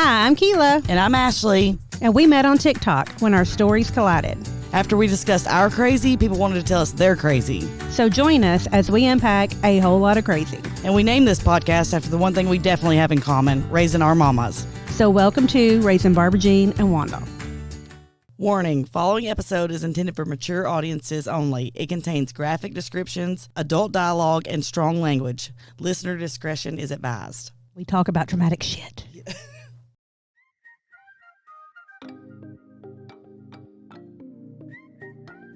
Hi, I'm Kila. And I'm Ashley. And we met on TikTok when our stories collided. After we discussed our crazy, people wanted to tell us they're crazy. So join us as we unpack a whole lot of crazy. And we named this podcast after the one thing we definitely have in common, raising our mamas. So welcome to Raising Barbara Jean and Wanda. Warning, following episode is intended for mature audiences only. It contains graphic descriptions, adult dialogue, and strong language. Listener discretion is advised. We talk about dramatic shit.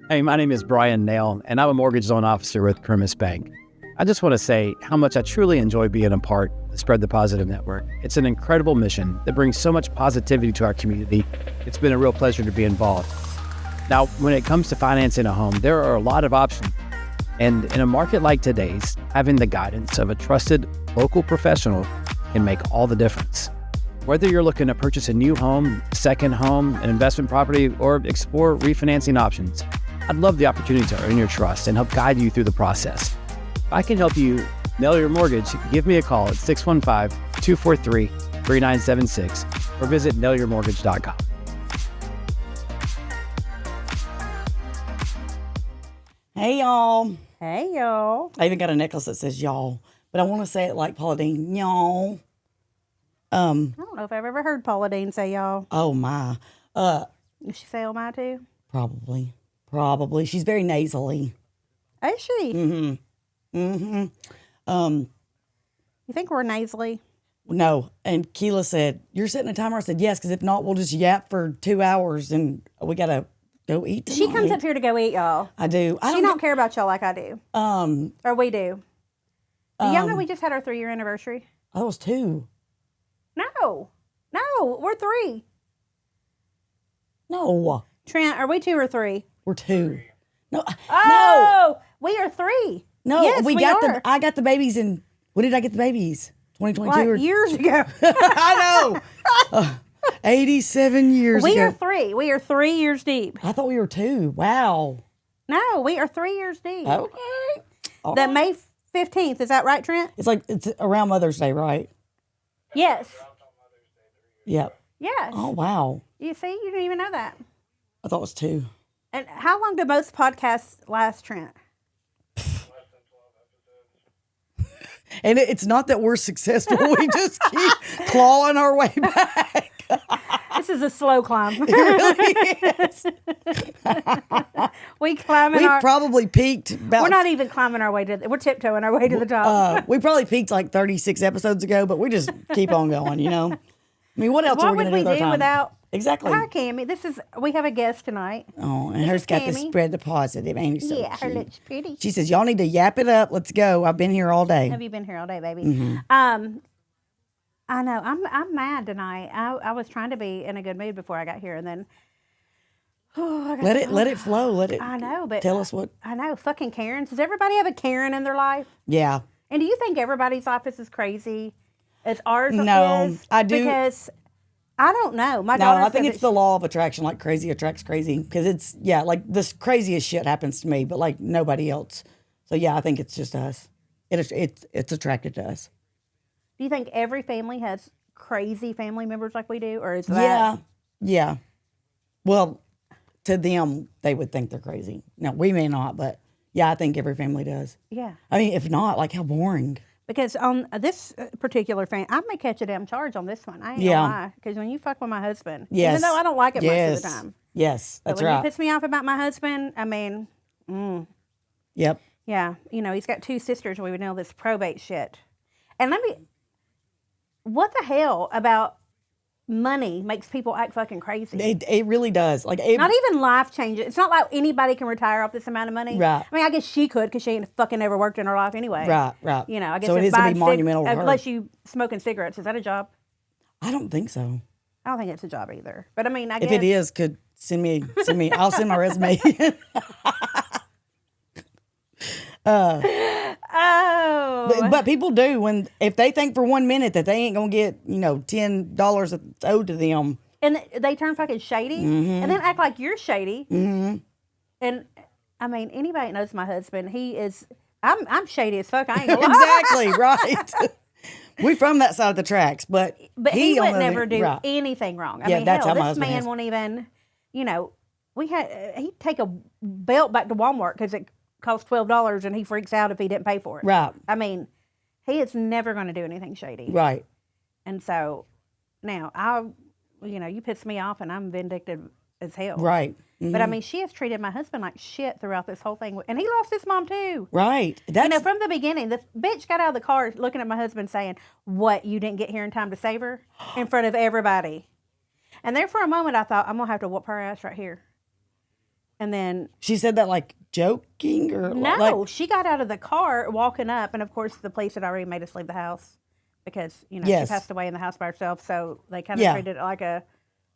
Hey, my name is Brian Nail, and I'm a mortgage loan officer with Primis Bank. I just want to say how much I truly enjoy being a part of Spread the Positive Network. It's an incredible mission that brings so much positivity to our community. It's been a real pleasure to be involved. Now, when it comes to financing a home, there are a lot of options. And in a market like today's, having the guidance of a trusted local professional can make all the difference. Whether you're looking to purchase a new home, second home, an investment property, or explore refinancing options, I'd love the opportunity to earn your trust and help guide you through the process. If I can help you nail your mortgage, give me a call at 615-243-3976 or visit nailyourmortgage.com. Hey, y'all. Hey, y'all. I even got a necklace that says y'all, but I want to say it like Paula Deen, y'all. I don't know if I've ever heard Paula Deen say y'all. Oh, my. Does she say oh my too? Probably. She's very nasally. Is she? Mm-hmm. Mm-hmm. You think we're nasally? No. And Kila said, you're setting a timer? I said, yes, because if not, we'll just yap for 2 hours and we got to go eat tonight. She comes up here to go eat, y'all. I do. She don't care about y'all like I do. Or we do. Do y'all know we just had our 3-year anniversary? I was 2. No, we're 3. No. Trent, are we 2 or 3? We're 2. No. Oh, we are 3. No. Yes, we are. I got the babies in, when did I get the babies? 2022 like or years ago. I know. 87 years We ago. are 3. We are 3 years deep. I thought we were 2. Wow. No, we are 3 years deep. Okay. All The right. May 15th, is that right, Trent? It's around Mother's Day, right? Yes. Yep. Yes. Oh, wow. You see, you didn't even know that. I thought it was 2. And how long do most podcasts last, Trent? And it's not that we're successful. We just keep clawing our way back. This is a slow climb. It really is. We climbing We our... probably peaked about... We're not even climbing our way to... We're tiptoeing our way to the top. we probably peaked like 36 episodes ago, but we just keep on going, you know? I mean, what else are What we would going to we do with our do time? without... Exactly. Hi, Cammie. We have a guest tonight. Oh, and This hers is got to Cammie. spread the positive. Ain't it so Yeah, her cute? looks pretty. She says, y'all need to yap it up. Let's go. I've been here all day. Have you been here all day, baby? Mm-hmm. I know. I'm mad tonight. I was trying to be in a good mood before I got here, and then Let it flow. Let it I know, but tell us what. I know. Fucking Karens. Does everybody have a Karen in their life? Yeah. And do you think everybody's life is as crazy as ours No, is? I do. Because I don't know. My No, daughter I think says it's the law of attraction. Like crazy attracts crazy. Because it's, yeah, like this craziest shit happens to me, but like nobody else. So yeah, I think it's just us. It's attracted to us. Do you think every family has crazy family members like we do? Or is that... Yeah. Well, to them, they would think they're crazy. No, we may not, but yeah, I think every family does. Yeah. I mean, if not, like how boring. Because on this particular family, I may catch a damn charge on this one. I ain't Yeah. gonna lie. Because when you fuck with my husband, Yes. even though I don't like it Yes. most of the time. Yes, But that's when you right. piss me off about my husband, I mean, Yep. yeah, you know, he's got 2 sisters. We would know this probate shit. And what the hell about money makes people act fucking crazy? It really does. Like Not even life changing. It's not like anybody can retire off this amount of money. Right. I mean, I guess she could because she ain't fucking ever worked in her life anyway. Right. You know, I guess So it it's is to be buying monumental to her. unless you smoking cigarettes. Is that a job? I don't think so. I don't think it's a job either. But I mean, I If guess it is, could send me. I'll send my resume. Oh, But people do if they think for 1 minute that they ain't gonna get $10 that's owed to them. and they turn fucking shady, and then act like you're shady. Mm-hmm. And I mean, anybody that knows my husband, he is. I'm shady as fuck. I ain't gonna lie. Exactly right. We from that side of the tracks, but he would on the never other- do right. anything wrong. I Yeah, mean, that's hell, how my this husband man is. won't even, he'd take a belt back to Walmart because it cost $12 and he freaks out if he didn't pay for it. Right. I mean, he is never going to do anything shady. Right. And so now you piss me off and I'm vindictive as hell. Right. But I mean, she has treated my husband like shit throughout this whole thing. And he lost his mom too. Right. That's From the beginning, the bitch got out of the car looking at my husband saying, "What, you didn't get here in time to save her?" In front of everybody. And there for a moment I thought, I'm going to have to whoop her ass right here. And then... She said that like joking or No, like, she got out of the car walking up. And of course, the police had already made us leave the house. Because, Yes. she passed away in the house by herself. So they kind of Yeah. treated it like a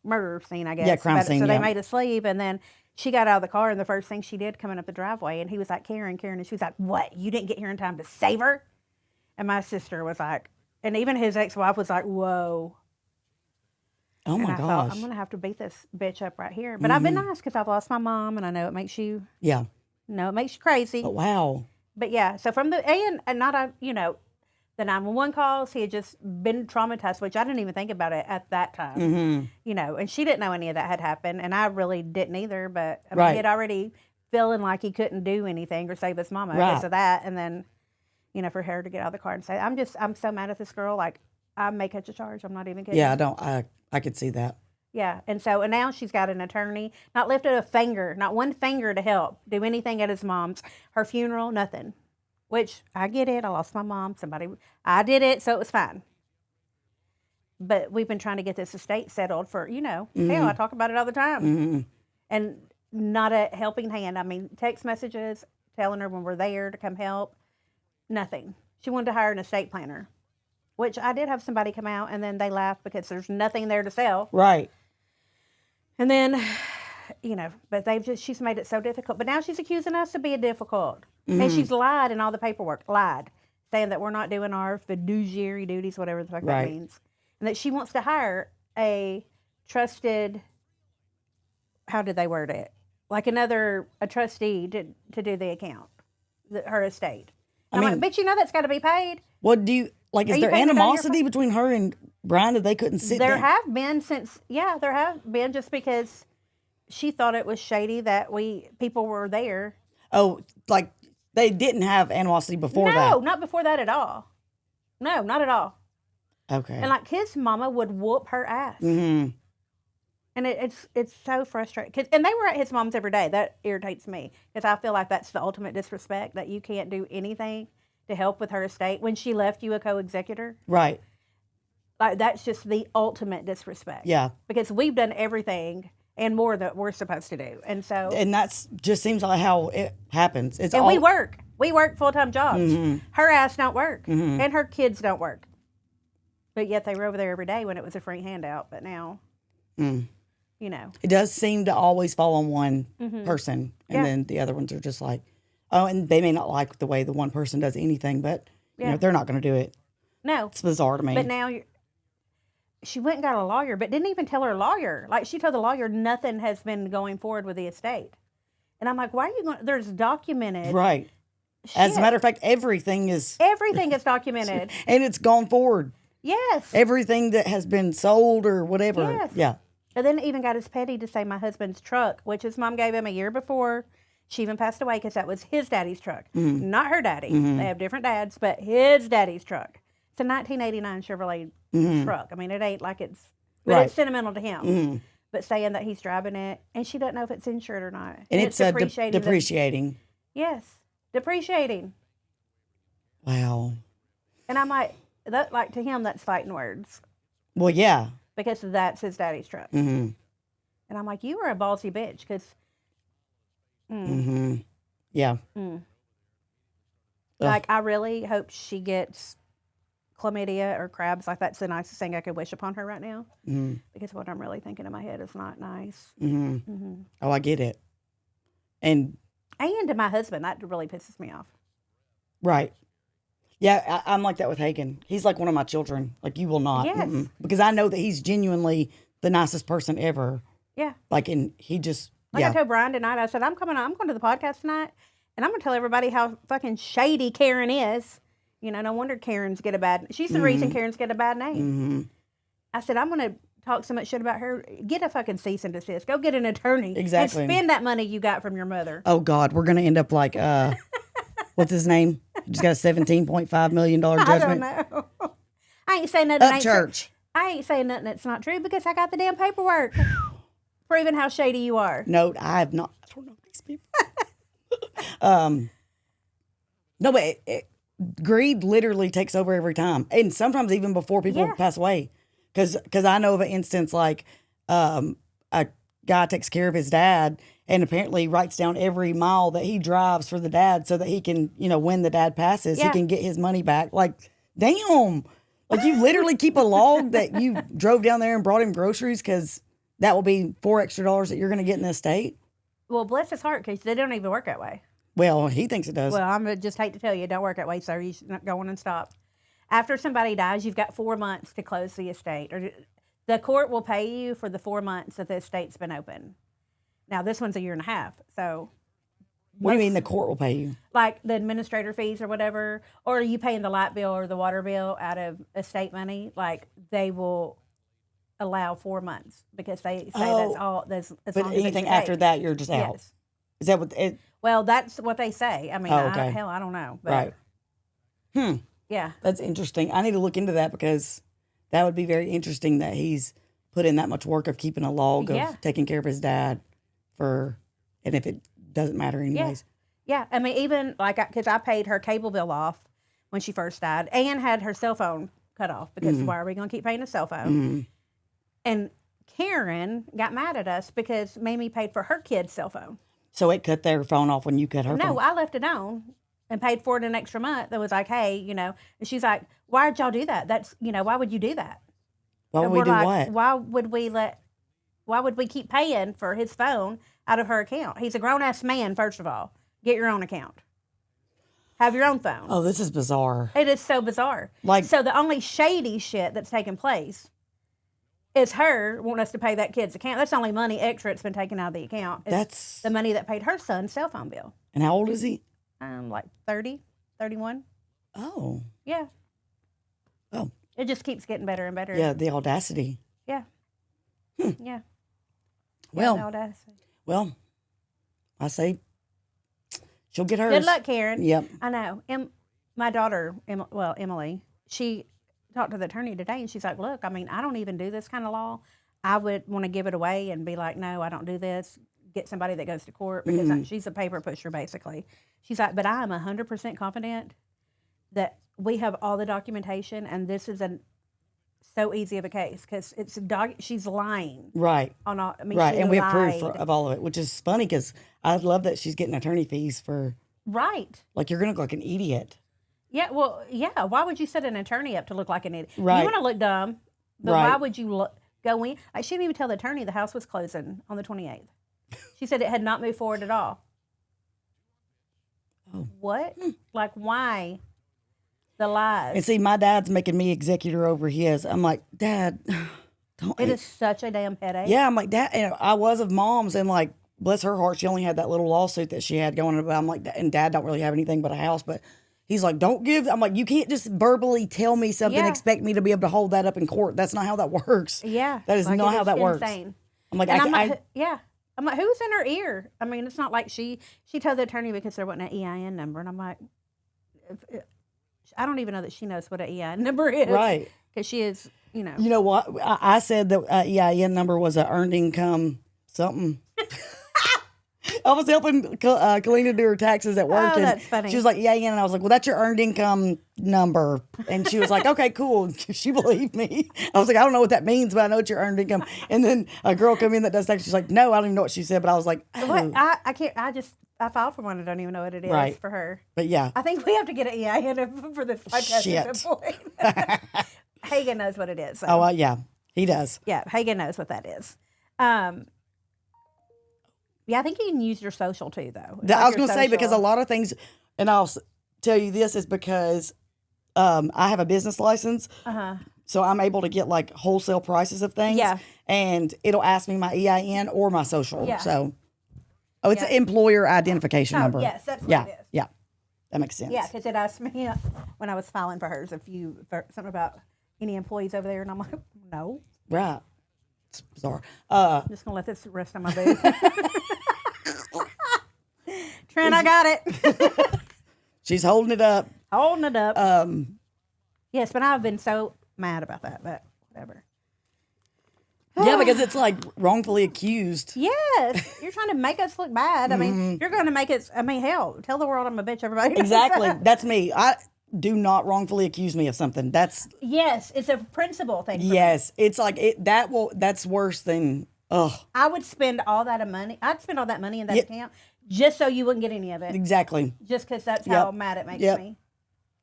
murder scene, I guess. Yeah, crime scene, So they yeah. made us leave. And then she got out of the car. And the first thing she did coming up the driveway. And he was like, Karen. And she was like, "What? You didn't get here in time to save her?" And my sister was like... And even his ex-wife was like, "Whoa." oh And my I thought, gosh. I'm going to have to beat this bitch up right here. But I've been nice because I've lost my mom. And I know it makes you... Yeah. No, it makes you crazy. Oh, wow. But yeah, so from the and not the 911 calls, he had just been traumatized, which I didn't even think about it at that time. And she didn't know any of that had happened, and I really didn't either. But I mean, Right. he had already feeling like he couldn't do anything or save his mama because of that, and then for her to get out of the car and say, I'm so mad at this girl, like I may catch a charge. I'm not even kidding. Yeah, I could see that. Yeah, and now she's got an attorney, not lifted a finger, not one finger to help do anything at his mom's. Her funeral, nothing. Which, I get it, I lost my mom, I did it, so it was fine. But we've been trying to get this estate settled for, hell, I talk about it all the time. And not a helping hand. I mean, text messages telling her when we're there to come help, nothing. She wanted to hire an estate planner, which I did have somebody come out, and then they laughed because there's nothing there to sell. Right. And then, but she's made it so difficult. But now she's accusing us of being difficult. And she's lied in all the paperwork, saying that we're not doing our fiduciary duties, whatever the fuck that Right. means. And that she wants to hire a trusted, how did they word it? Like a trustee to do the account, her estate. I I'm mean- like, bitch, that's got to be paid. What do you, like, is Are you there paying it out of your animosity between her and Brian that they couldn't sit There down? have been there have been just because she thought it was shady that people were there. Oh, like they didn't have animosity before No, that? not before that at all. No, not at all. Okay. And like his mama would whoop her ass. Mm-hmm. And it's so frustrating. And they were at his mom's every day. That irritates me because I feel like that's the ultimate disrespect, that you can't do anything to help with her estate when she left you a co-executor. Right. Like that's just the ultimate disrespect. Yeah. Because we've done everything and more that we're supposed to do. And so And that's just seems like how it happens. It's and all, we work. We work full-time jobs. Her ass don't work. And her kids don't work. But yet they were over there every day when it was a free handout. But now, It does seem to always fall on one person. And Yeah. then the other ones are just like, oh, and they may not like the way the one person does anything, but they're not going to do it. no. It's bizarre to me. But now she went and got a lawyer, but didn't even tell her lawyer. Like she told the lawyer nothing has been going forward with the estate. And I'm like, why are you going? There's documented. Right. As a shit. matter of fact, everything is, Everything is documented. and it's gone forward. Yes. Everything that has been sold or whatever. Yes. Yeah. And then it even got as petty to say my husband's truck, which his mom gave him a year before she even passed away, because that was his daddy's truck, not her daddy. They have different dads, but his daddy's truck. It's a 1989 Chevrolet truck. I mean, it ain't like it's, but Right. it's sentimental to him. But saying that he's driving it, and she doesn't know if it's insured or not. And it's depreciating. Yes, depreciating. Wow. And I'm like, to him, that's fighting words, Well, yeah. because that's his daddy's truck. Mm-hmm. And I'm like, you are a ballsy bitch, because Mm-hmm. Yeah. Ugh. like I really hope she gets chlamydia or crabs. Like that's the nicest thing I could wish upon her right now, because what I'm really thinking in my head is not nice. Oh, I get it. And And to my husband, that really pisses me off. right. Yeah, I'm like that with Hagen. He's like one of my children. Like, you will not. Yes. Because I know that he's genuinely the nicest person ever. Yeah. Like, and he just, Like I told Brian tonight, I said, I'm going to the podcast tonight, and I'm going to tell everybody how fucking shady Karen is. You know, no wonder Karens get a bad. She's the reason Karens get a bad name. Mm-hmm. I said, I'm going to talk so much shit about her. Get a fucking cease and desist. Go get an attorney. Exactly. And spend that money you got from your mother. Oh God, we're gonna end up like what's his name? Just got a $17.5 million judgment. I don't know. I ain't saying nothing. Up church. I ain't saying nothing that's not true because I got the damn paperwork proving how shady you are. No, I have not. I don't know these people. No, but greed literally takes over every time, and sometimes even before people pass away. Because I know of an instance like a guy takes care of his dad and apparently writes down every mile that he drives for the dad so that he can, you know, when the dad passes, he can get his money back. Like, damn. Like, you literally keep a log that you drove down there and brought him groceries because that will be $4 extra that you're going to get in the estate. Well, bless his heart, because they don't even work that way. Well, he thinks it does. Well, I'm going to just hate to tell you, it don't work that way, sir. You should not go on and stop. After somebody dies, you've got 4 months to close the estate. Or the court will pay you for the 4 months that the estate's been open. Now, this one's a year and a half, so... What do you mean the court will pay you? Like the administrator fees or whatever, or are you paying the light bill or the water bill out of estate money? Like, they will allow 4 months because they say that's all. As but long as anything after that, you're just out. Yes. Is that what it... Well, that's what they say. I mean, okay. I don't know. But, right. Yeah. That's interesting. I need to look into that because that would be very interesting that he's put in that much work of keeping a log of taking care of his dad and if it doesn't matter anyways. Yeah. I mean, even like, because I paid her cable bill off when she first died and had her cell phone cut off because why are we going to keep paying a cell phone? And Karen got mad at us because Mamie paid for her kid's cell phone. So it cut their phone off when you cut her phone? No, I left it on and paid for it an extra month. That was like, hey, you know, and she's like, why did y'all do that? That's, you know, why would you do that? Why would we do what? Why would we keep paying for his phone out of her account? He's a grown-ass man, first of all. Get your own account. Have your own phone. Oh, this is bizarre. It is so bizarre. Like, so the only shady shit that's taken place is her wanting us to pay that kid's account. That's the only money extra that's been taken out of the account. That's the money that paid her son's cell phone bill. And how old is he? Like 30, 31. Oh. Yeah. Oh. It just keeps getting better and better. Yeah, the audacity. Yeah. Yeah. Well, the audacity. Well, I say she'll get hers. Good luck, Karen. Yep. I know. My daughter, Emily, she talked to the attorney today, and she's like, look, I mean, I don't even do this kind of law. I would want to give it away and be like, no, I don't do this. Get somebody that goes to court because she's a paper pusher, basically. She's like, but I am 100% confident that we have all the documentation, and this is so easy of a case because she's lying. Right. On all, I mean, right, and we have lied. proof of all of it, which is funny because I love that she's getting attorney fees for. Right. Like, you're going to look like an idiot. Yeah, well, yeah. Why would you set an attorney up to look like an idiot? Right. You want to look dumb, but why would you go in? She didn't even tell the attorney the house was closing on the 28th. She said it had not moved forward at all. Oh. What? Like, why? The lies. And see, my dad's making me executor over his. I'm like, Dad, don't. It is such a damn headache. Yeah, I'm like, Dad, and I was of Mom's, and like, bless her heart, she only had that little lawsuit that she had going. But I'm like, and Dad don't really have anything but a house, but he's like, don't give. I'm like, you can't just verbally tell me something and expect me to be able to hold that up in court. That's not how that works. Yeah. That is not how that works. Insane. I'm like, I'm like, who's in her ear? I mean, it's not like she told the attorney because there wasn't an EIN number. And I'm like, I don't even know that she knows what an EIN number is. Right. Because she is, you know. You know what? I said that EIN number was an earned income something. I was helping Kila do her taxes at work. Oh, that's funny. She was like, EIN. And I was like, well, that's your earned income number. And she was like, okay, cool. She believed me. I was like, I don't know what that means, but I know it's your earned income. And then a girl come in that does taxes. She's like, no, I don't even know what she said. But I was like, oh. What? I can't. I filed for one. I don't even know what it is for her. But yeah. I think we have to get an EIN for this podcast at some point. Hagen knows what it is. So. Oh, yeah. He does. Yeah, Hagen knows what that is. Yeah, I think you can use your social too, though. I was going to say, because a lot of things, and I'll tell you this, is because I have a business license. So I'm able to get like wholesale prices of things. Yeah. And it'll ask me my EIN or my social. Yeah. So, it's an employer identification number. Yes, that's what it is. Yeah. That makes sense. Yeah, because it asked me when I was filing for hers for something about any employees over there, and I'm like, no. Right. It's bizarre. I'm just gonna let this rest on my booth. Trent, I got it. She's holding it up. Holding it up. Yes, but I've been so mad about that, but whatever. Yeah, because it's like wrongfully accused. Yes, you're trying to make us look bad. I mean, you're going to make it. I mean, hell, tell the world I'm a bitch. Everybody knows Exactly. that. That's me. Do not wrongfully accuse me of something. That's Yes, it's a principle thing. For yes. It's like that's worse than ugh. I would spend all that money. I'd spend all that money in that account just so you wouldn't get any of it. Exactly. Just because that's how mad it makes me.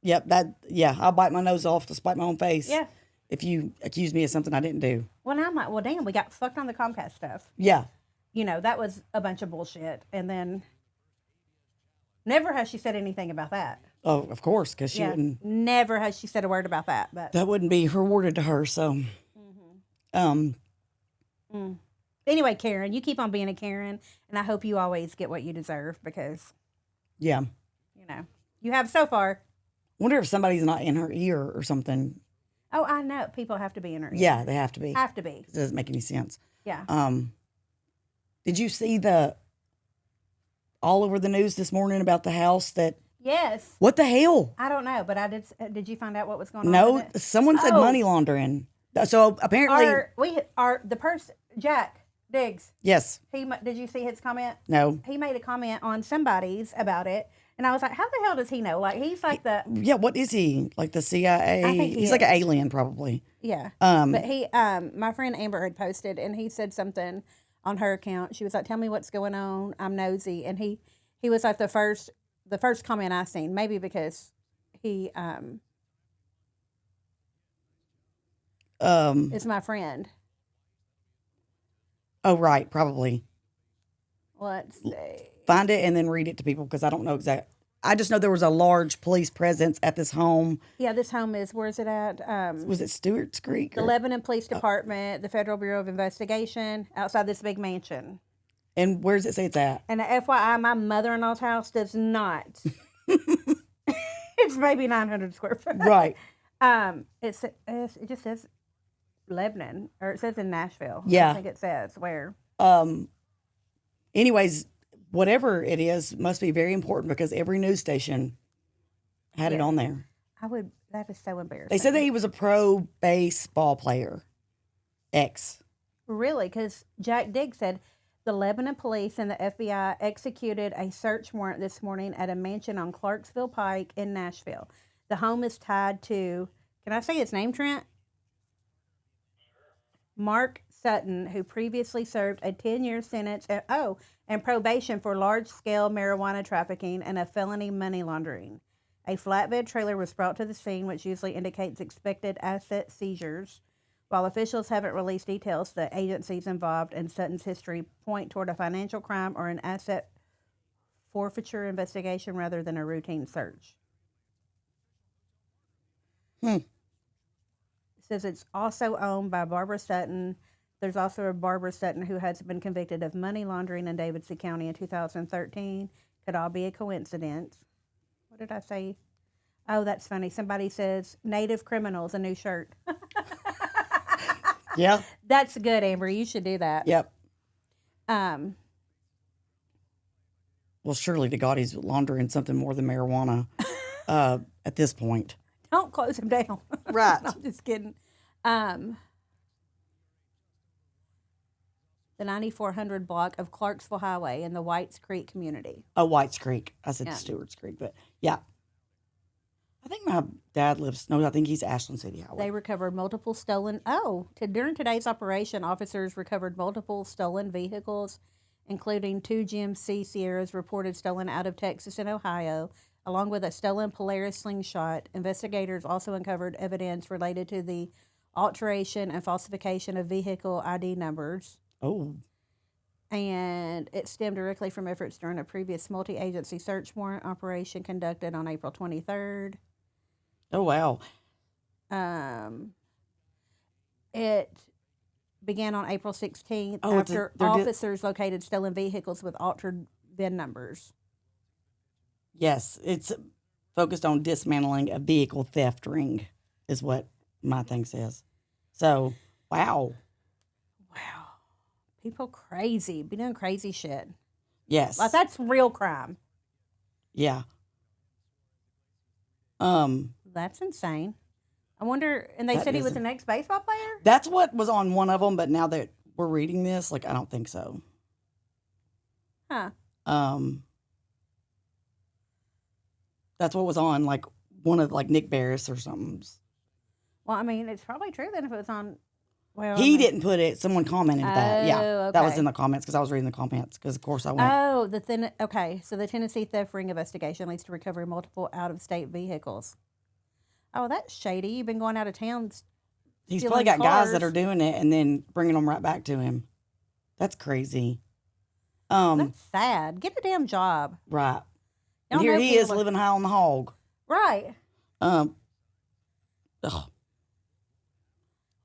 Yep. I'll bite my nose off to spite my own face. Yeah. If you accuse me of something I didn't do. Well, now I'm like, well, damn, we got fucked on the Comcast stuff. Yeah. You know, that was a bunch of bullshit. And then never has she said anything about that. Oh, of course, because she wouldn't. Never has she said a word about that. But that wouldn't be rewarded to her. So, anyway, Karen, you keep on being a Karen, and I hope you always get what you deserve because, yeah, you know, you have so far. Wonder if somebody's not in her ear or something. Oh, I know. People have to be in her ear. Yeah, they have to be. Have to be. It doesn't make any sense. Yeah. Did you see all over the news this morning about the house that? Yes. What the hell? I don't know, but I did. Did you find out what was going on? No, with it? someone said money laundering. So apparently, the person Jack Diggs. Yes. Did you see his comment? No. He made a comment on somebody's about it, and I was like, how the hell does he know? Like he's like the what is he like the CIA? I think he's like an alien probably. Yeah. But he my friend Amber had posted, and he said something on her account. She was like, tell me what's going on. I'm nosy, and he was like the first comment I seen, maybe because he is my friend. Oh, right, probably. Let's see. Find it and then read it to people because I don't know exactly. I just know there was a large police presence at this home. Yeah, this home is, where's it at? Was it Stewart's Creek? The Lebanon Police Department, the Federal Bureau of Investigation, outside this big mansion. And where does it say it's at? And FYI, my mother-in-law's house does not. It's maybe 900 square foot. Right. It just says Lebanon, or it says in Nashville. Yeah. I think it says where. Anyways, whatever it is must be very important because every news station had it on there. That is so embarrassing. They said that he was a pro baseball player. Really? Because Jack Diggs said the Lebanon police and the FBI executed a search warrant this morning at a mansion on Clarksville Pike in Nashville. The home is tied to, can I say his name, Trent? Mark Sutton, who previously served a 10-year sentence and probation for large-scale marijuana trafficking and a felony money laundering. A flatbed trailer was brought to the scene, which usually indicates expected asset seizures. While officials haven't released details, the agencies involved in Sutton's history point toward a financial crime or an asset forfeiture investigation rather than a routine search. It says it's also owned by Barbara Sutton. There's also a Barbara Sutton who has been convicted of money laundering in Davidson County in 2013. Could all be a coincidence. What did I say? Oh, that's funny. Somebody says Native Criminals, a new shirt. Yeah. That's good, Amber. You should do that. Yep. Well, surely to God, he's laundering something more than marijuana at this point. Don't close him down. Right. I'm just kidding. The 9400 block of Clarksville Highway in the Whites Creek community. Oh, Whites Creek. I said Stewart's Creek, but yeah. I think my dad lives, I think he's Ashland City Highway. They recovered multiple stolen, during today's operation, officers recovered multiple stolen vehicles, including 2 GMC Sierras reported stolen out of Texas and Ohio, along with a stolen Polaris slingshot. Investigators also uncovered evidence related to the alteration and falsification of vehicle ID numbers. Oh. And it stemmed directly from efforts during a previous multi-agency search warrant operation conducted on April 23rd. Oh, wow. It began on April 16th Oh, after officers located stolen vehicles with altered VIN numbers. Yes, it's focused on dismantling a vehicle theft ring, is what my thing says. So, wow. Wow. People crazy. Be doing crazy shit. Yes. Like, that's real crime. Yeah. That's insane. I wonder, and they That said he is was an ex-baseball player? That's what was on one of them, but now that we're reading this, like, I don't think so. Huh. That's what was on, like, one of, like, Nick Barris or something. Well, I mean, it's probably true then if it was on. Well, He didn't put it. Someone commented that. Yeah, that was okay. in the comments because I was reading the comments because, of course, I went. Okay. So the Tennessee theft ring investigation leads to recovery of multiple out-of-state vehicles. Oh, that's shady. You've been going out of town. He's probably got guys that are doing it and then bringing them right back to him. That's crazy. That's sad. Get a damn job. Right. And here he is living high on the hog. Right. Ugh.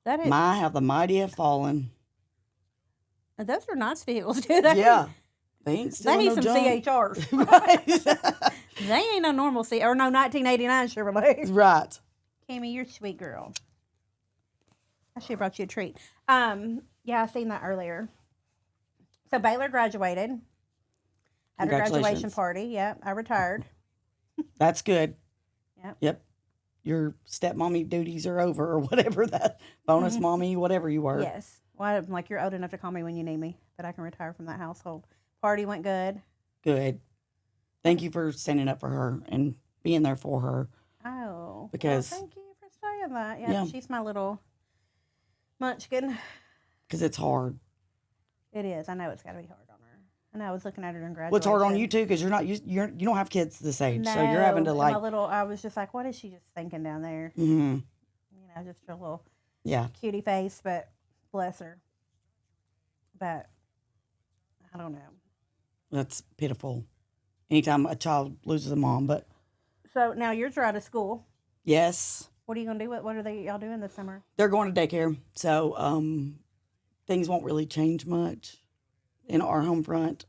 That is. How the mighty have fallen. Those are nice vehicles, too. Yeah. They ain't still They need no some junk. CHRs. Right. They ain't no normal or no 1989 Chevrolet. Right. Kimmy, you're a sweet girl. I should have brought you a treat. Yeah, I seen that earlier. So Baylor graduated. At a graduation party. Yep, I retired. That's good. Yep. Your stepmommy duties are over, or whatever that bonus mommy, whatever you were. Yes. Well, I'm like, you're old enough to call me when you need me, but I can retire from that household. Party went good. Good. Thank you for standing up for her and being there for her. Oh. Because thank you for saying that. Yeah, she's my little munchkin. Because it's hard. It is. I know it's got to be hard on her. I know. I was looking at her in graduation. Well, it's hard on you too because you don't have kids this age, so you're having to like. I was just like, what is she just thinking down there? Mm-hmm. You know, just her little cutie face, but bless her. But I don't know. That's pitiful. Anytime a child loses a mom, but. So now yours are out of school. Yes. What are you gonna do? What are y'all doing this summer? They're going to daycare, so things won't really change much in our home front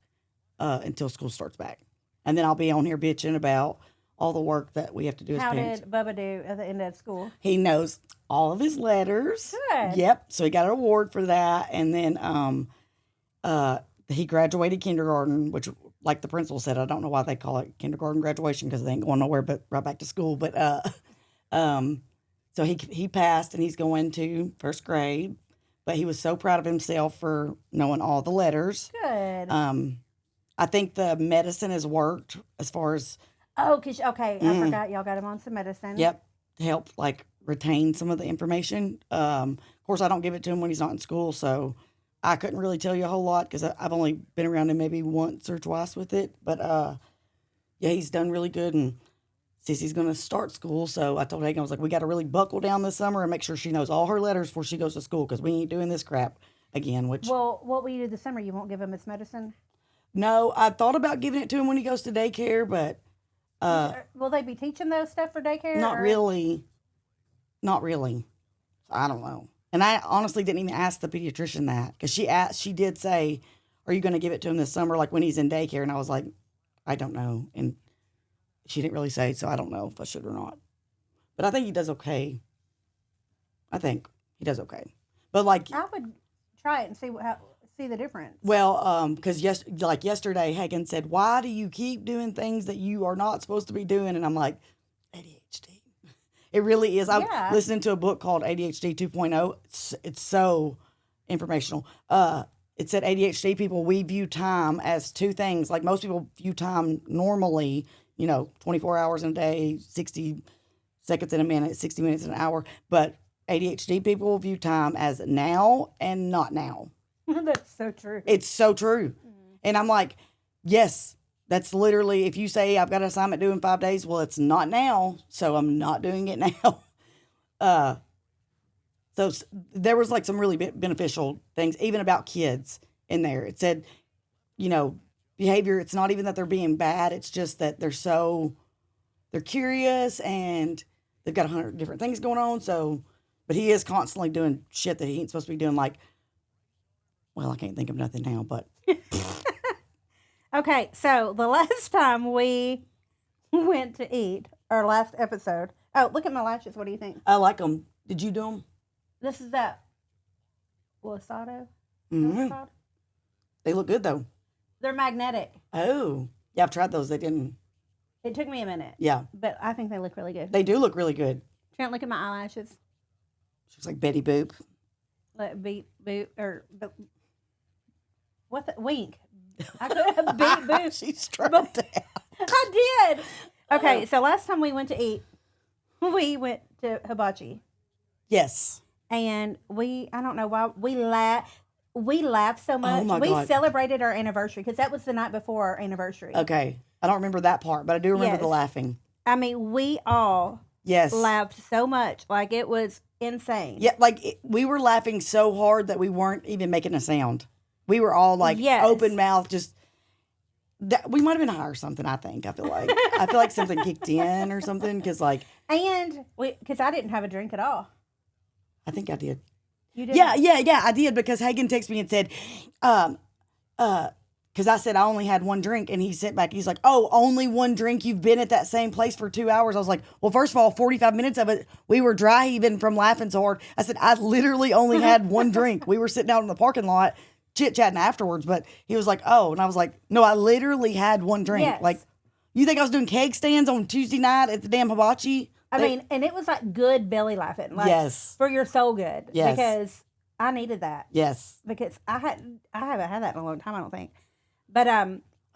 until school starts back, and then I'll be on here bitching about all the work that we have to do as parents. How did Bubba do at the end of school? He knows all of his letters. Good. Yep. So he got an award for that, and then he graduated kindergarten, which, like the principal said, I don't know why they call it kindergarten graduation because they ain't going nowhere but right back to school. But so he passed, and he's going to first grade. But he was so proud of himself for knowing all the letters. Good. I think the medicine has worked as far as. Oh, I forgot y'all got him on some medicine. Yep, to help like retain some of the information. Of course, I don't give it to him when he's not in school, so I couldn't really tell you a whole lot because I've only been around him maybe once or twice with it. But yeah, he's done really good, and Sissy's going to start school, so I told Hagen, I was like, we got to really buckle down this summer and make sure she knows all her letters before she goes to school because we ain't doing this crap again. Well, what will you do this summer? You won't give him his medicine? No, I thought about giving it to him when he goes to daycare, but will they be teaching those stuff for daycare? Not really. I don't know. And I honestly didn't even ask the pediatrician that because she did say, are you going to give it to him this summer, like when he's in daycare? And I was like, I don't know. And she didn't really say, so I don't know if I should or not. But I think he does okay. But like, I would try it and see the difference. Well, because yesterday, Hagen said, why do you keep doing things that you are not supposed to be doing? And I'm like, ADHD. It really is. I'm listening to a book called ADHD 2.0. It's so informational. It said ADHD people, we view time as two things. Like most people view time normally, 24 hours in a day, 60 seconds in a minute, 60 minutes in an hour. But ADHD people view time as now and not now. That's so true. It's so true. And I'm like, yes, that's literally, if you say I've got an assignment due in 5 days, well, it's not now, so I'm not doing it now. So there was like some really beneficial things, even about kids in there. It said, behavior, it's not even that they're being bad. It's just that they're curious and they've got 100 different things going on. So, but he is constantly doing shit that he ain't supposed to be doing. Like, well, I can't think of nothing now, but. Okay. So the last time we went to eat, our last episode. Oh, look at my lashes. What do you think? I like them. Did you do them? This is that Lasado. Mm-hmm. They look good though. They're magnetic. Oh, yeah, I've tried those. They didn't. It took me a minute. Yeah, but I think they look really good. they do look really good. Trent, look at my eyelashes. She's like Betty Boop. Let beat boot or what the wink. I could have beat boot. She's trying to. I did. Okay, so last time we went to eat, we went to Hibachi. Yes. And I don't know why, we laughed so much. Oh my we God. celebrated our anniversary because that was the night before our anniversary. Okay. I don't remember that part, but I do remember the Yes. laughing. I mean, we all Yes. laughed so much. Like, it was insane. Yeah, like we were laughing so hard that we weren't even making a sound. We were all like Yes. open mouth, just. We might have been high or something. I think. I feel like something kicked in or something because, like, And because I didn't have a drink at all. I think I did. You did. Yeah, I did because Hagen texted me and said, because I said I only had one drink, and he sent back, he's like, oh, only one drink? You've been at that same place for 2 hours? I was like, well, first of all, 45 minutes of it, we were dry heaving from laughing so hard. I said, I literally only had one drink. We were sitting out in the parking lot chit-chatting afterwards, but he was like, oh, and I was like, no, I literally had one drink. Yes. Like, you think I was doing keg stands on Tuesday night at the damn Hibachi? I mean, and it was like good belly laughing. Like, Yes. for your soul good. Yes. Because I needed that. Yes. Because I haven't had that in a long time, I don't think. But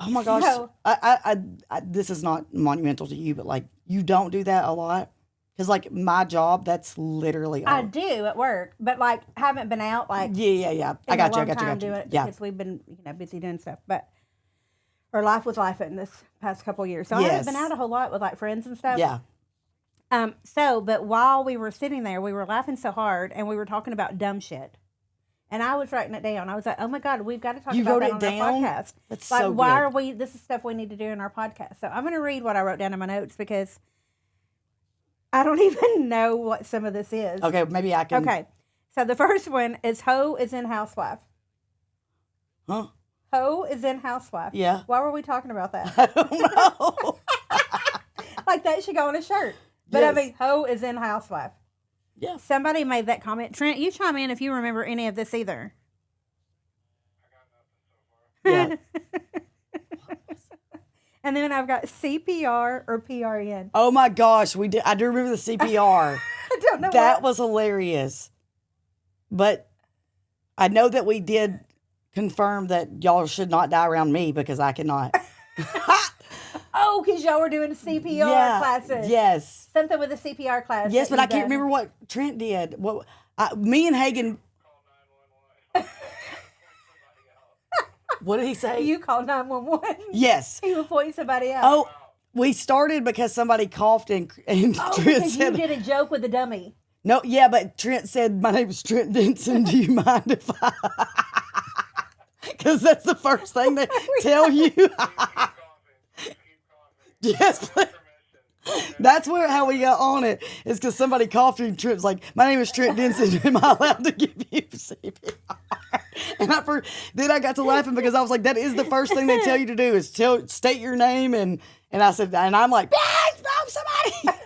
Oh my gosh. So- I this is not monumental to you, but like you don't do that a lot. Because like my job, that's literally all. I do at work, but like haven't been out like Yeah. I in got a you. long time doing it Yeah. because we've been busy doing stuff. But our life was life in this past couple of years, so I haven't been Yes. out a whole lot with like friends and stuff. Yeah. But while we were sitting there, we were laughing so hard, and we were talking about dumb shit. And I was writing it down. I was like, "Oh my God, we've got to talk You about wrote that it on down? our podcast." That's Like, so why good. are we? This is stuff we need to do in our podcast. So I'm going to read what I wrote down in my notes because I don't even know what some of this is. Okay, maybe I can. Okay. So the first one is Ho is in Housewife. Huh? Ho is in Housewife. Yeah. Why were we talking about that? I don't know. Like, that should go on a shirt. But I Yes. mean, Ho is in Housewife. Yeah. Somebody made that comment. Trent, you chime in if you remember any of this either. Yeah. And then I've got CPR or PRN. Oh my gosh, we did. I do remember the CPR. I don't know That what. was hilarious. But I know that we did confirm that y'all should not die around me because I cannot. Oh, because y'all were doing CPR classes. Yes. Something with a CPR class. Yes, that but I you can't done. remember what Trent did. Me and Hagen. What did he say? You called 911. Yes. He would point somebody else. Oh, we started because somebody coughed and Trent because you said, did a joke with the dummy. no, yeah, but Trent said, my name is Trent Denson. Do you mind if I? Because that's the first thing they tell you. Yes, please. That's how we got on it. Is because somebody coughed and Trent's like, my name is Trent Denson. Am I allowed to give you CPR? And then I got to laughing because I was like, that is the first thing they tell you to do is state your name. And I said, and I'm like, somebody.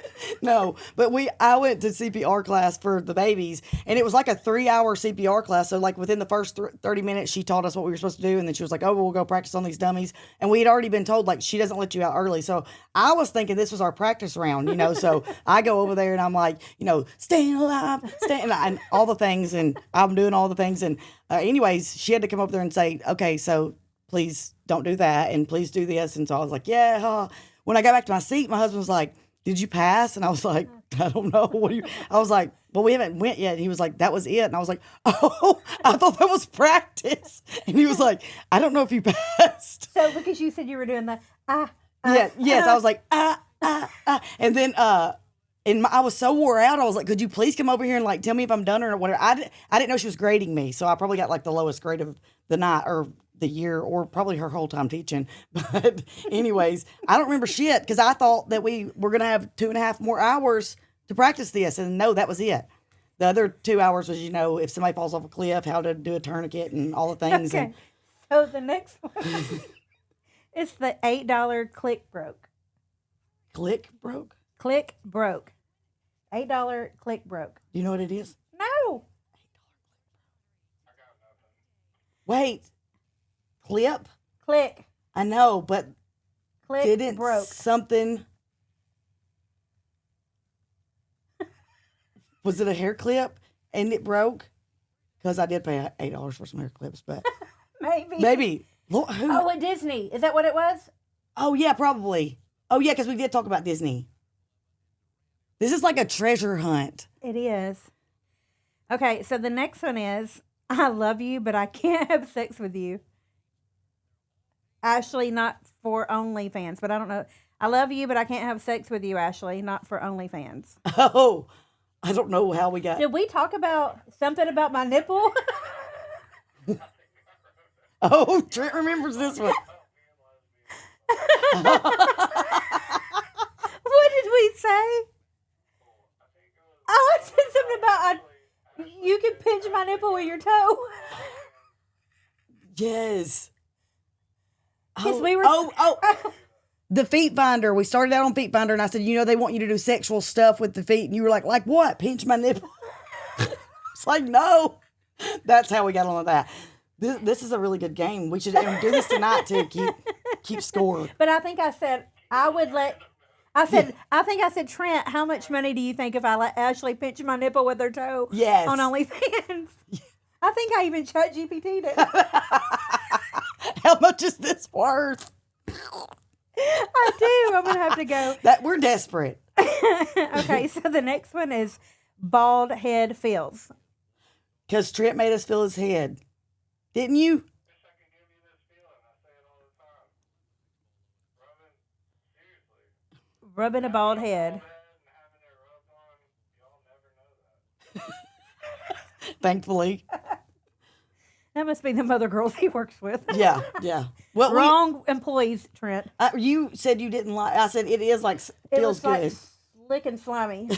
No, but I went to CPR class for the babies, and it was like a 3-hour CPR class. So like within the first 30 minutes, she taught us what we were supposed to do. And then she was like, oh, we'll go practice on these dummies. And we had already been told, like, she doesn't let you out early. So I was thinking this was our practice round, so I go over there and I'm like, staying alive, and all the things. And I'm doing all the things. And anyways, she had to come up there and say, okay, so please don't do that. And please do this. And so I was like, yeah. When I got back to my seat, my husband was like, did you pass? And I was like, I don't know. I was like, well, we haven't went yet. And he was like, that was it. And I was like, oh, I thought that was practice. And he was like, I don't know if you passed. So because you said you were doing the Yes. I was like, And then, I was so wore out. I was like, could you please come over here and like tell me if I'm done or whatever? I didn't know she was grading me. So I probably got like the lowest grade of the night or the year or probably her whole time teaching. But anyways, I don't remember shit because I thought that we were going to have 2.5 more hours to practice this. And no, that was it. The other 2 hours was, if somebody falls off a cliff, how to do a tourniquet and all the things. Okay. So the next one it's the $8 click broke. Click broke? Click broke. $8 click broke. Do you know what it is? No. Wait. Clip? Click. I know, but Click didn't broke. something... Was it a hair clip and it broke? Because I did pay $8 for some hair clips, but... Maybe. Lord, who? Oh, at Disney. Is that what it was? Oh, yeah, probably. Oh, yeah, because we did talk about Disney. This is like a treasure hunt. It is. Okay, so the next one is, I love you, but I can't have sex with you. Ashley, not for OnlyFans, but I don't know. I love you, but I can't have sex with you, Ashley, not for OnlyFans. Oh, I don't know how we got... Did we talk about something about my nipple? Oh, Trent remembers this one. What did we say? Oh, I said something about you can pinch my nipple with your toe. Yes. Yes, we were. The feet finder. We started out on feet finder, and I said, they want you to do sexual stuff with the feet, and you were like what? Pinch my nipple? It's like, no. That's how we got on with that. This is a really good game. We should do this tonight to keep score. But I think I said I would let. I think I said, Trent, how much money do you think if I let Ashley pinch my nipple with her toe? Yes. On OnlyFans. I think I even chat GPT'd it. How much is this worth? I do. I'm gonna have to go. We're desperate. Okay, so the next one is bald head feels. Because Trent made us feel his head. Didn't you? Rubbing a bald head. Thankfully. That must be the mother girls he works with. Yeah. Well, Wrong employees, Trent. You said you didn't like. I said it is like feels good. It was like slick and slimy.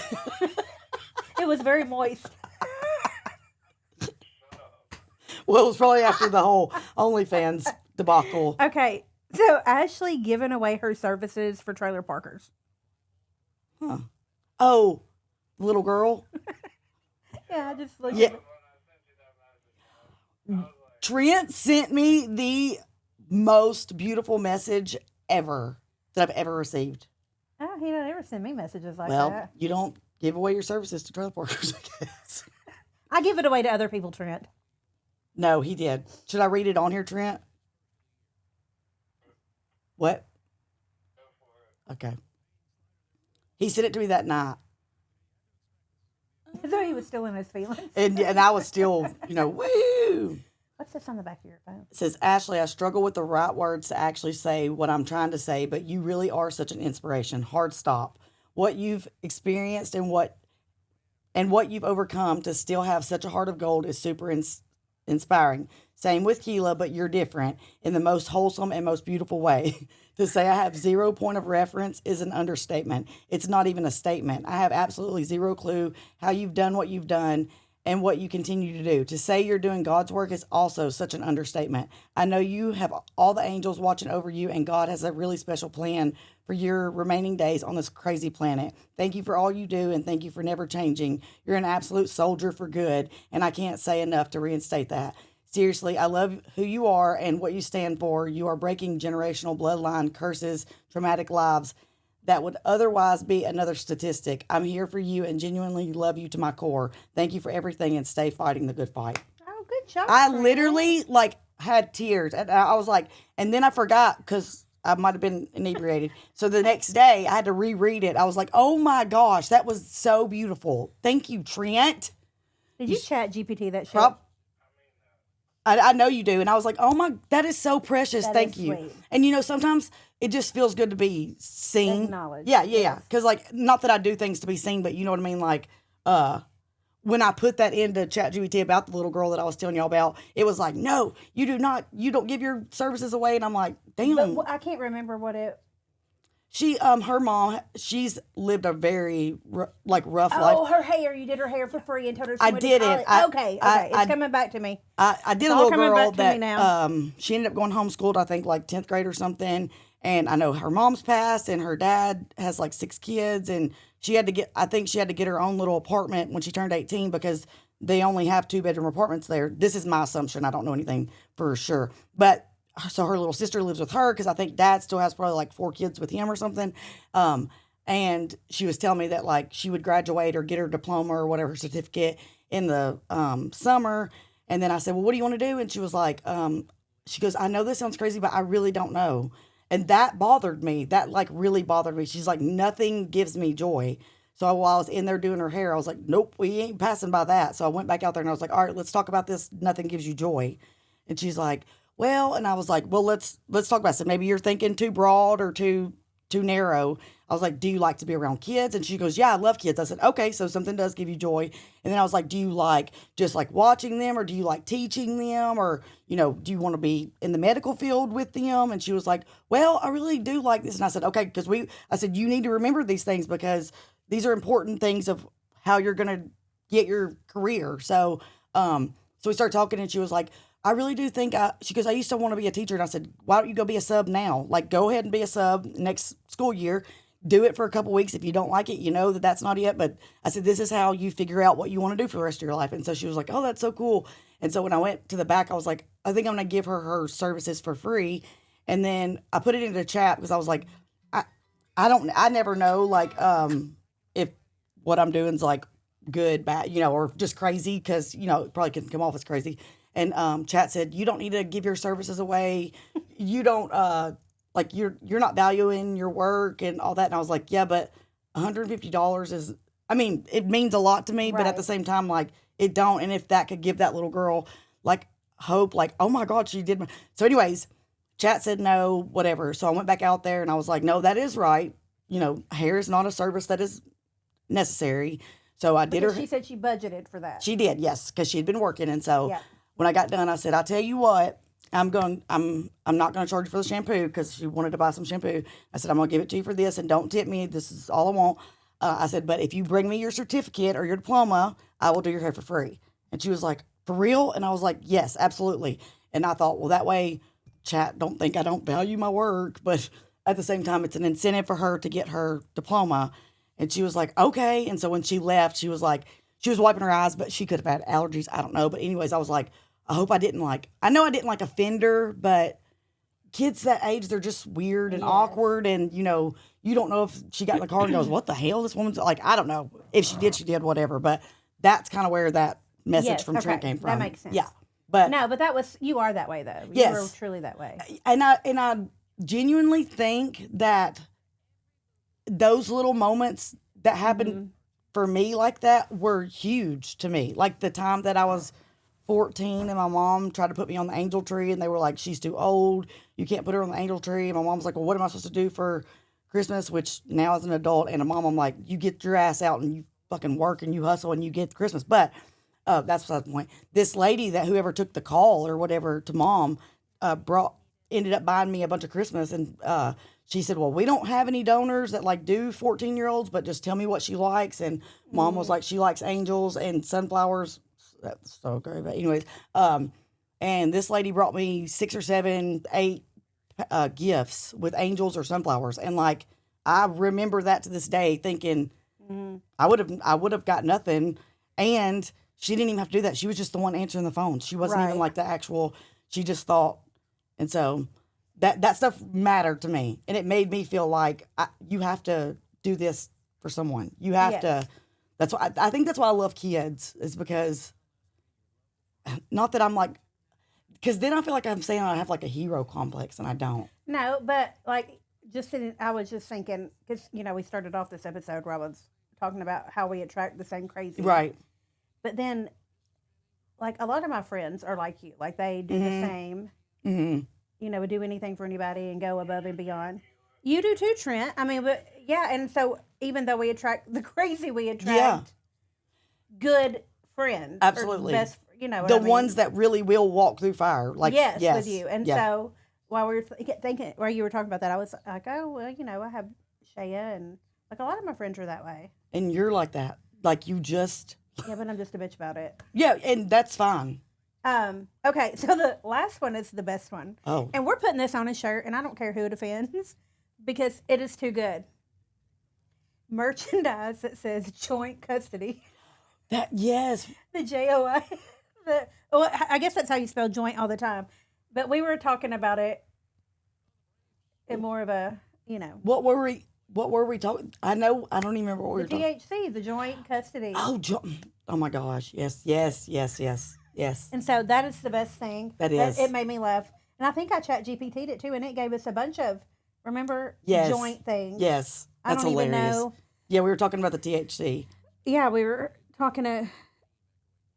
It was very moist. Well, it was probably after the whole OnlyFans debacle. Okay, so Ashley giving away her services for trailer parkers. Huh. Oh, little girl. Yeah, I just looked Yeah. at it. Trent sent me the most beautiful message ever that I've ever received. Oh, he don't ever send me messages like Well, that. you don't give away your services to trailer parkers, I guess. I give it away to other people, Trent. No, he did. Should I read it on here, Trent? What? Okay. He sent it to me that night. So he was still in his feelings. And I was still, woo! What's this on the back of your phone? It says, Ashley, I struggle with the right words to actually say what I'm trying to say, but you really are such an inspiration. Hard stop. What you've experienced and what you've overcome to still have such a heart of gold is super inspiring. Same with Kila, but you're different in the most wholesome and most beautiful way. To say I have 0 point of reference is an understatement. It's not even a statement. I have absolutely zero clue how you've done what you've done and what you continue to do. To say you're doing God's work is also such an understatement. I know you have all the angels watching over you, and God has a really special plan for your remaining days on this crazy planet. Thank you for all you do, and thank you for never changing. You're an absolute soldier for good, and I can't say enough to reinstate that. Seriously, I love who you are and what you stand for. You are breaking generational bloodline curses, traumatic lives that would otherwise be another statistic. I'm here for you and genuinely love you to my core. Thank you for everything and stay fighting the good fight. Oh, good job. I Trent. literally had tears, and I was like, and then I forgot because I might have been inebriated. So the next day I had to reread it. I was like, oh my gosh, that was so beautiful. Thank you, Trent. Did you chat GPT that shit? I know you do. And I was like, oh my, that is so precious. That Thank is you. sweet. And sometimes it just feels good to be seen. Acknowledged. Yeah. Yes. Because not that I do things to be seen, but you know what I mean? When I put that into ChatGPT about the little girl that I was telling y'all about, it was like, no, you don't give your services away. And I'm like, damn. But I can't remember what it. Her mom, she's lived a very rough life. Oh, her hair. You did her hair for free and told her she I went to did it. college. Okay. It's coming back to me. I did It's a all little coming girl back to me that now. she ended up going homeschooled, I think 10th grade or something. And I know her mom's passed and her dad has like 6 kids. And I think she had to get her own little apartment when she turned 18 because they only have 2-bedroom apartments there. This is my assumption. I don't know anything for sure. But so her little sister lives with her because I think dad still has probably like 4 kids with him or something. And she was telling me that like she would graduate or get her diploma or whatever, her certificate in the summer. And then I said, well, what do you want to do? And she was like, she goes, I know this sounds crazy, but I really don't know. And that bothered me. That like really bothered me. She's like, nothing gives me joy. So while I was in there doing her hair, I was like, nope, we ain't passing by that. So I went back out there and I was like, all right, let's talk about this. Nothing gives you joy. And she's like, well, and I was like, well, let's talk about it. So maybe you're thinking too broad or too narrow. I was like, do you like to be around kids? And she goes, yeah, I love kids. I said, okay, so something does give you joy. And then I was like, do you like just like watching them or do you like teaching them or, you know, do you want to be in the medical field with them? And she was like, well, I really do like this. And I said, okay, because I said, you need to remember these things because these are important things of how you're going to get your career. So we started talking and she was like, I really do think she goes, I used to want to be a teacher. And I said, why don't you go be a sub now? Like, go ahead and be a sub next school year. Do it for a couple weeks. If you don't like it, you know that that's not it. But I said, this is how you figure out what you want to do for the rest of your life. And so she was like, oh, that's so cool. And so when I went to the back, I was like, I think I'm going to give her services for free. And then I put it into the chat because I was like, I never know, like, if what I'm doing is like good, bad, you know, or just crazy because, you know, it probably can come off as crazy. And chat said, you don't need to give your services away. You don't, like you're not valuing your work and all that. And I was like, yeah, but $150 is, I mean, it means a lot to me, but at the same time, like it don't. And if that could give that little girl like hope, like, oh my God, she did. So anyways, chat said no, whatever. So I went back out there and I was like, no, that is right. You know, hair is not a service that is necessary. So I did her. She said she budgeted for that. She did, yes, because she had been working. And so when I got done, I said, I'll tell you what, I'm not going to charge you for the shampoo because she wanted to buy some shampoo. I said, I'm going to give it to you for this and don't tip me. This is all I want. I said, but if you bring me your certificate or your diploma, I will do your hair for free. And she was like, for real? And I was like, yes, absolutely. And I thought, well, that way chat don't think I don't value my work. But at the same time, it's an incentive for her to get her diploma. And she was like, okay. And so when she left, she was wiping her eyes, but she could have had allergies. I don't know. But anyways, I was like, I hope I didn't offend her, but kids that age, they're just weird and awkward. And, you know, you don't know if she got in the car and goes, what the hell? This woman's like, I don't know. If she did, whatever. But that's kind of where that message from Trent came from. That makes sense. Yeah. But no, but you are that way though. Yes. You were truly that way. And I genuinely think that those little moments that happened for me like that were huge to me. Like the time that I was 14 and my mom tried to put me on the angel tree and they were like, she's too old. You can't put her on the angel tree. And my mom was like, well, what am I supposed to do for Christmas? Which now as an adult and a mom, I'm like, you get your ass out and you fucking work and you hustle and you get Christmas. But that's beside the point. This lady that whoever took the call or whatever to mom ended up buying me a bunch of Christmas. And she said, well, we don't have any donors that like do 14-year-olds, but just tell me what she likes. And mom was like, she likes angels and sunflowers. That's so great. But anyways, and this lady brought me 6 or 7, 8 gifts with angels or sunflowers. And like, I remember that to this day thinking I would have got nothing. And she didn't even have to do that. She was just the one answering the phone. She wasn't even like the actual, she just thought. And so that stuff mattered to me. And it made me feel like you have to do this for someone. You have to. That's why I think that's why I love kids is because not that I'm like, because then I feel like I'm saying I have like a hero complex and I don't. No, but like I was just thinking, because, you know, we started off this episode where I was talking about how we attract the same crazy. Right. But then, like, a lot of my friends are like you. Like, they do the same. Mm-hmm. You know, would do anything for anybody and go above and beyond. You do too, Trent. I mean, but yeah, and so even though we attract the crazy, we attract good friends. Absolutely. Best, you know, the ones that really will walk through fire. Like yes, with you. And so while we were thinking, while you were talking about that, I was like, oh, well, you know, I have Shaya and like a lot of my friends are that way. And you're like that. Like you just. Yeah, but I'm just a bitch about it. Yeah, and that's fine. Okay, so the last one is the best one. Oh. And we're putting this on a shirt, and I don't care who it offends because it is too good. Merchandise that says joint custody. Yes. The JOI. Well, I guess that's how you spell joint all the time. But we were talking about it in more of a, What were we talking? I don't even remember what we the were talking. THC, the joint custody. Oh my gosh. Yes. And so that is the best thing. That is. It made me laugh. And I think I chat GPT'd it too, and it gave us a bunch of, Yes. joint things. Yes. That's I don't hilarious. even know. Yeah, we were talking about the THC. Yeah, we were talking to,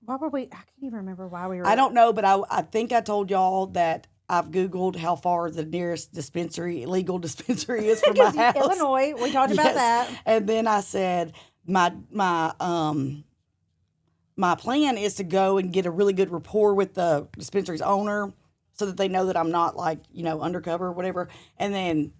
why were we, I can't even remember why we were. I don't know, but I think I told y'all that I've Googled how far the nearest legal dispensary is from my house. Illinois, we talked about that. And then I said, my plan is to go and get a really good rapport with the dispensary's owner so that they know that I'm not undercover or whatever. And then,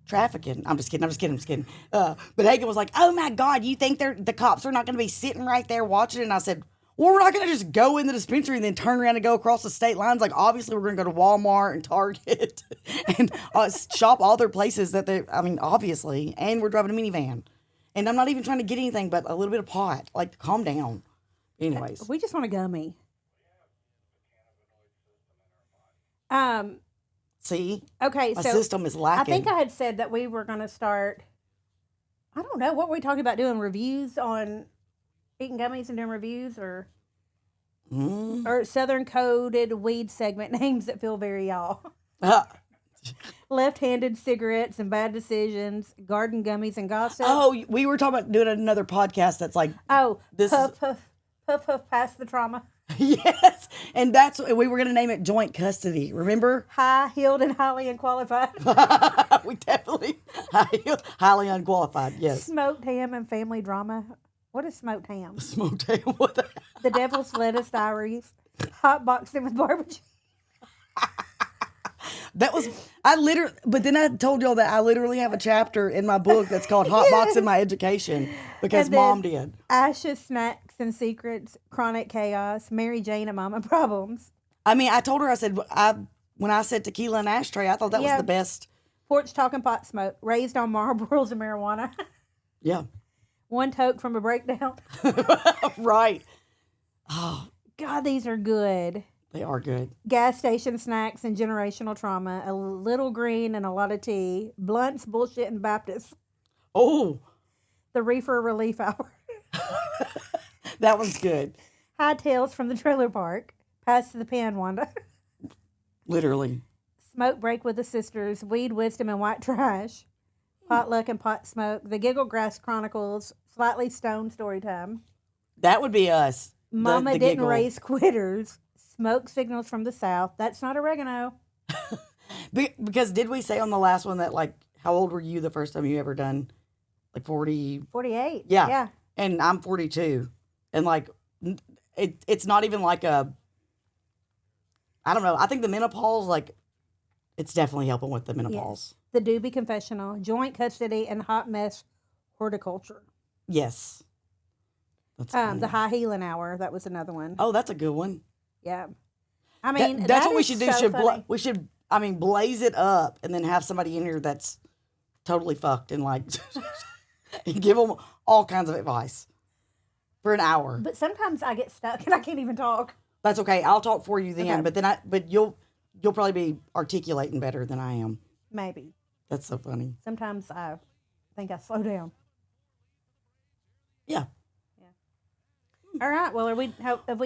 trafficking. I'm just kidding. But Hagen was like, oh my God, you think the cops are not going to be sitting right there watching it? And I said, well, we're not going to just go in the dispensary and then turn around and go across the state lines. Like, obviously, we're going to go to Walmart and Target and shop all their places obviously. And we're driving a minivan. And I'm not even trying to get anything but a little bit of pot. Like, calm down. Anyways. We just want a gummy. See? Okay, My so system is lacking. I think I had said that we were going to start, I don't know, what were we talking about, doing reviews on eating gummies and doing reviews or Southern coded weed segment names that feel very y'all. Left-handed cigarettes and bad decisions, garden gummies and gossip. Oh, we were talking about doing another podcast that's like, puff, pass the trauma. Yes, and we were going to name it Joint Custody. Remember? High-heeled and highly unqualified. We definitely highly unqualified. Yes. Smoked ham and family drama. What is smoked ham? Smoked ham. What The Devil's Lettuce Diaries. Hot boxing with barbecue. But then I told y'all that I literally have a chapter in my book that's called Hot Box in My Education because Mom did. Ashes, snacks, and secrets, chronic chaos, Mary Jane and Mama problems. I mean, I told her, I said, when I said tequila and ashtray, I thought that was the best. Porch talk and pot smoke, raised on Marlboros and marijuana. Yeah. One toke from a breakdown. Right. Oh, God, these are good. They are good. Gas station snacks and generational trauma, a little green and a lot of tea, blunts, bullshit, and Baptist. Oh. The reefer relief hour. That one's good. High tails from the trailer park. Pass to the pen, Wanda. Literally. Smoke break with the sisters, weed wisdom and white trash. Potluck and pot smoke. The Giggle Grass Chronicles, slightly stoned story time. That would be us. Mama the didn't giggle. raise quitters. Smoke signals from the south. That's not oregano. Because did we say on the last one that, like, how old were you the first time you ever done? Like 40? 48. Yeah. Yeah. And I'm 42. And, like, it's not even like I don't know. I think the menopause, like, it's definitely helping with the menopause. Yes. The Doobie Confessional, joint custody, and hot mess horticulture. Yes. That's the high healing hour. That was another one. Oh, that's a good one. Yeah. I mean, that's what we should do. So We should, blaze it up and then have somebody in here that's totally fucked and, like, and give them all kinds of advice for an hour. But sometimes I get stuck and I can't even talk. That's okay. I'll talk for you then. Okay. But you'll probably be articulating better than I am. Maybe. That's so funny. Sometimes I think I slow down. Yeah. All right. Well, have we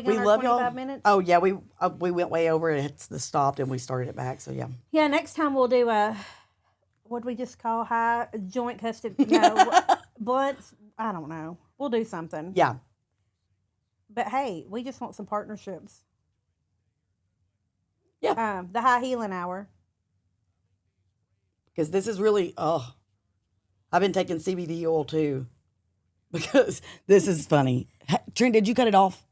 gone We our love 25 y'all. minutes? Oh yeah, we went way over it. It's the stopped and we started it back. So yeah. Yeah. Next time we'll do what do we just call high joint custody? No, blunts. I don't know. We'll do something. Yeah. But hey, we just want some partnerships. Yeah. The high healing hour. Because this is really I've been taking CBD oil too. Because this is funny. Trent, did you cut it off?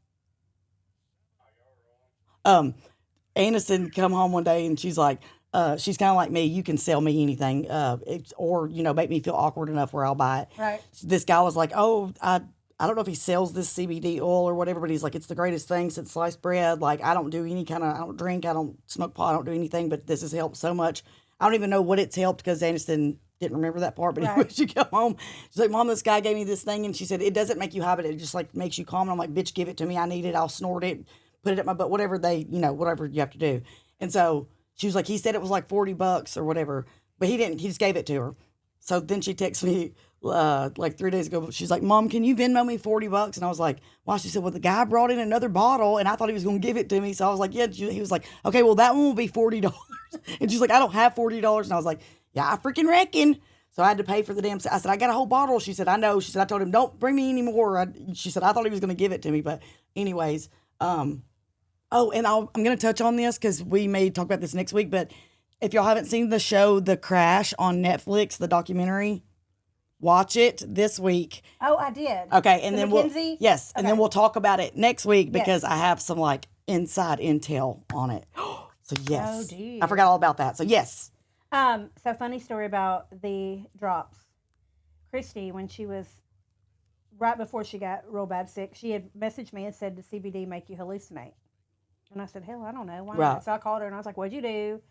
Anderson come home one day and she's like, she's kind of like me. You can sell me anything, or make me feel awkward enough where I'll buy it. Right. So this guy was like, oh, I I don't know if he sells this CBD oil or whatever, but he's like, it's the greatest thing since sliced bread. Like, I don't do any kind of, I don't drink, I don't smoke pot, I don't do anything, but this has helped so much. I don't even know what it's helped because Aniston didn't remember that part. But Right. anyway, she come home, she's like, Mom, this guy gave me this thing, and she said it doesn't make you high, but it just like makes you calm. And I'm like, bitch, give it to me. I need it. I'll snort it, put it up my butt, whatever whatever you have to do. And so she was like, he said it was like $40 or whatever, but he didn't. He just gave it to her. So then she texts me like 3 days ago. She's like, Mom, can you Venmo me $40? And I was like, why? She said, well, the guy brought in another bottle, and I thought he was going to give it to me. So I was like, yeah. He was like, okay, well, that one will be $40. And she's like, I don't have $40. And I was like, yeah, I freaking reckon. So I had to pay for the damn. I said, I got a whole bottle. She said, I know. She said, I told him, don't bring me any more. She said, I thought he was going to give it to me. But anyways, oh, and I'm going to touch on this because we may talk about this next week. But if y'all haven't seen the show, The Crash on Netflix, the documentary, watch it this week. Oh, I did. Okay, and then McKenzie? and then we'll talk about it next week because I have some like inside intel on it. So yes, Oh, dear. I forgot all about that. So yes, So funny story about the drops. Kristi, when she was right before she got real bad sick, she had messaged me and said, "Does CBD make you hallucinate?" And I said, "Hell, I don't know. Why Right. not?" So I called her and I was like, "What'd you do?"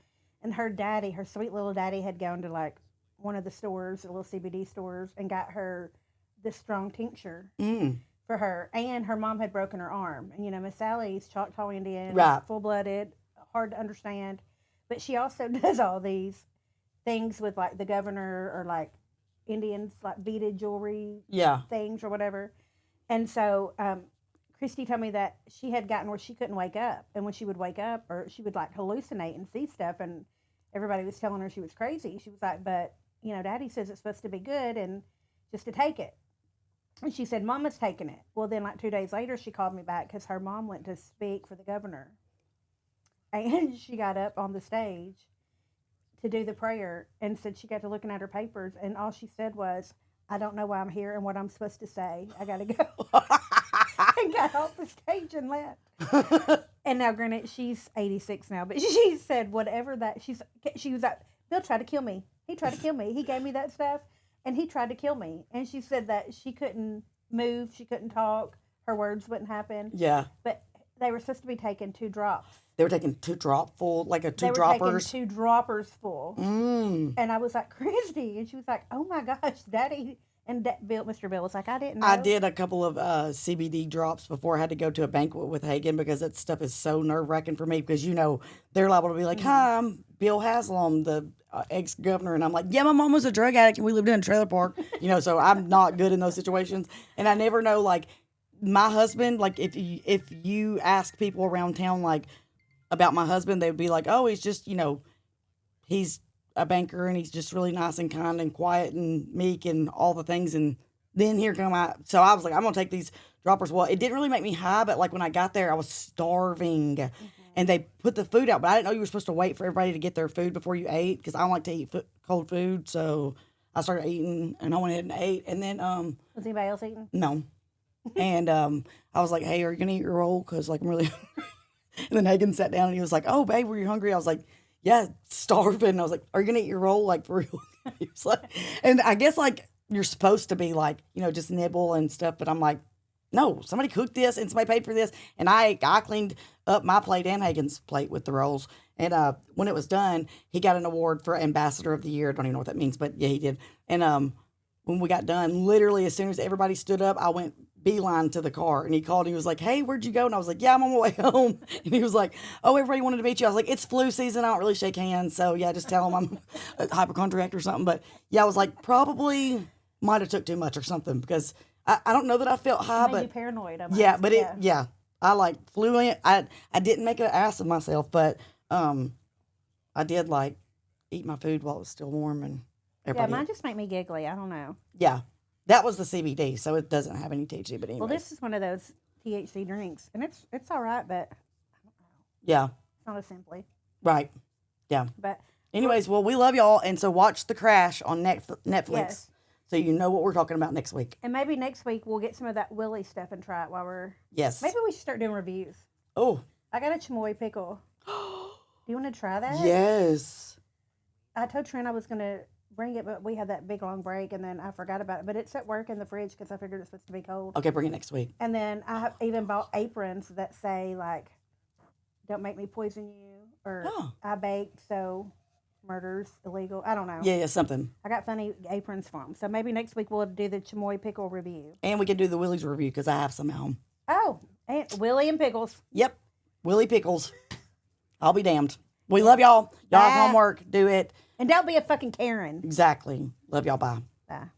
And her daddy, her sweet little daddy, had gone to like one of the stores, the little CBD stores, and got her this strong tincture for her. And her mom had broken her arm. And Miss Sally's Choctaw Indian, Right. full-blooded, hard to understand. But she also does all these things with like the governor or like Indians, like beaded jewelry yeah, things or whatever. And so Kristi told me that she had gotten where she couldn't wake up. And when she would wake up, or she would like hallucinate and see stuff, and everybody was telling her she was crazy. She was like, but, Daddy says it's supposed to be good and just to take it. And she said, Mama's taking it. Well, then like 2 days later, she called me back because her mom went to speak for the governor. And she got up on the stage to do the prayer and said she got to looking at her papers, and all she said was, I don't know why I'm here and what I'm supposed to say. I got to go. And got off the stage and left. And now, granted, she's 86 now, but she said whatever that, she was like, Bill tried to kill me. He tried to kill me. He gave me that stuff, and he tried to kill me. And she said that she couldn't move. She couldn't talk. Her words wouldn't happen. yeah. But they were supposed to be taking 2 drops. They were taking 2 drop full, like a 2 They were droppers. taking 2 droppers full. Mm. And I was like, Kristi. And she was like, oh my gosh, Daddy. And Mr. Bill was like, I didn't know. I did a couple of CBD drops before I had to go to a banquet with Hagen because that stuff is so nerve-wracking for me because, they're liable to be like, hi, I'm Bill Haslam, the ex-governor. And I'm like, yeah, my mom was a drug addict and we lived in a trailer park. So I'm not good in those situations. And I never know, like, my husband, like, if you ask people around town, like, about my husband, they would be like, oh, he's just, he's a banker and he's just really nice and kind and quiet and meek and all the things. And then here come so I was like, I'm gonna take these droppers. Well, it didn't really make me high, but like when I got there, I was starving. And they put the food out, but I didn't know you were supposed to wait for everybody to get their food before you ate because I don't like to eat cold food. So I started eating and I went ahead and ate. And then Was anybody else eating? no. And I was like, hey, are you gonna eat your roll? Because like I'm really hungry. And then Hagen sat down and he was like, oh, babe, were you hungry? I was like, yeah, starving. I was like, are you going to eat your roll? Like, for real? He was like, and I guess, like, you're supposed to be, like, just nibble and stuff. But I'm like, no, somebody cooked this and somebody paid for this. And I cleaned up my plate and Hagen's plate with the rolls. And when it was done, he got an award for Ambassador of the Year. I don't even know what that means, but, yeah, he did. And when we got done, literally as soon as everybody stood up, I went beeline to the car, and he called and he was like, hey, where'd you go? And I was like, yeah, I'm on my way home. And he was like, oh, everybody wanted to meet you. I was like, it's flu season, I don't really shake hands, so yeah, just tell them I'm a hypochondriac or something. But yeah, I was like, probably might have took too much or something because I don't know that I felt high, Made but you paranoid. yeah, but I like flew in. I didn't make an ass of myself, but I did like eat my food while it was still warm and everybody. Yeah, mine just make me giggly. I don't know. Yeah. That was the CBD, so it doesn't have any THC. But anyway, Well, this is one of those THC drinks, and it's all right, but yeah, it's not a Simply. right, yeah. But Anyways, well, we love y'all, and so watch The Crash on Netflix, Yes. so you know what we're talking about next week. and maybe next week we'll get some of that Willy stuff and try it while we're. Yes. Maybe we should start doing reviews. Oh. I got a chamoy pickle. Do you want to try that? Yes. I told Trent I was gonna bring it, but we had that big long break, and then I forgot about it. But it's at work in the fridge because I figured it's supposed to be cold. Okay, bring it next week. And then I have even bought aprons that say like, "Don't make me poison you," or "I baked, so murder's illegal." I don't know. Yeah, something. I got funny aprons for them. So maybe next week we'll do the chamoy pickle review. And we can do the Willie's review because I have some at home. Oh, and Willie and pickles. Yep, Willie Pickles. I'll be damned. We love y'all. Y'all have homework. Do it. And don't be a fucking Karen. Exactly. Love y'all. Bye. Bye.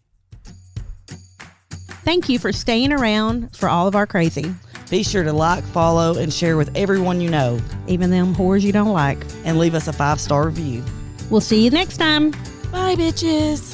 Thank you for staying around for all of our crazy. Be sure to like, follow, and share with everyone you know. Even them whores you don't like. And leave us a 5-star review. We'll see you next time. Bye, bitches.